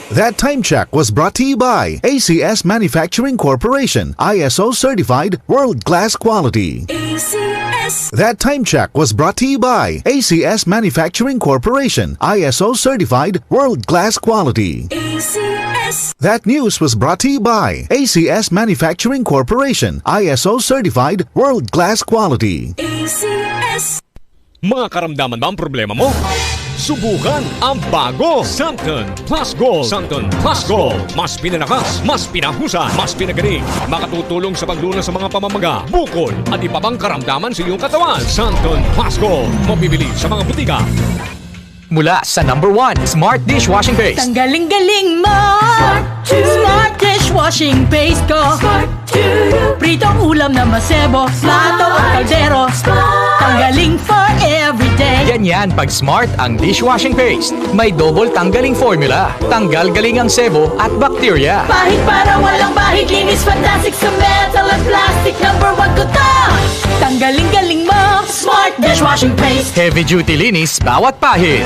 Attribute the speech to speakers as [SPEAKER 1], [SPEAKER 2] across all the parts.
[SPEAKER 1] That time check was brought to you by ACS Manufacturing Corporation, ISO certified world-class quality.
[SPEAKER 2] ACS.
[SPEAKER 1] That time check was brought to you by ACS Manufacturing Corporation, ISO certified world-class quality.
[SPEAKER 2] ACS.
[SPEAKER 1] That news was brought to you by ACS Manufacturing Corporation, ISO certified world-class quality.
[SPEAKER 2] ACS.
[SPEAKER 3] Mga karamdaman ba ang problema mo? Subukan ang bago Santon Plus Gold. Santon Plus Gold. Mas pinalakas, mas pinahusan, mas pinagaling. Makatutulong sa paglunas sa mga pamamaga, bukol at iba pang karamdaman sa iyong katawan. Santon Plus Gold. Mabibili sa mga butika.
[SPEAKER 4] Mula sa #1 Smart Dishwashing Paste.
[SPEAKER 5] Tanggaling-galing mo! Smart Dishwashing Paste ko! Pritong ulam na masebo, plato at kaldero. Tanggaling for everyday.
[SPEAKER 4] Ganyan pag Smart ang dishwashing paste. May double tanggaling formula. Tanggal galing ang sebo at bakterya.
[SPEAKER 5] Pahit para walang bahid, linis fantastic sa metal at plastic. #1 ko to! Tanggaling-galing mo! Smart Dishwashing Paste.
[SPEAKER 4] Heavy duty linis bawat pahid.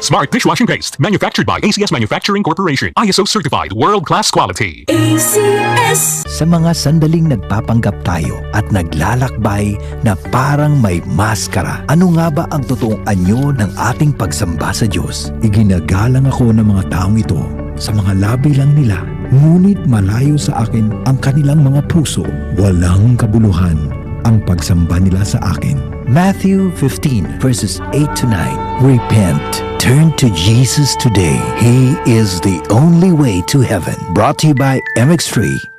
[SPEAKER 6] Smart Dishwashing Paste, manufactured by ACS Manufacturing Corporation, ISO certified world-class quality.
[SPEAKER 2] ACS.
[SPEAKER 7] Sa mga sandaling nagpapanggap tayo at naglalakbay na parang may maskara, ano nga ba ang totoong anyo ng ating pagsamba sa Diyos? Iginagalang ako ng mga taong ito. Sa mga labi lang nila, ngunit malayo sa akin ang kanilang mga puso. Walang kabuluhan ang pagsamba nila sa akin. Matthew 15 verses 8 to 9. Repent. Turn to Jesus today. He is the only way to heaven. Brought to you by MX3.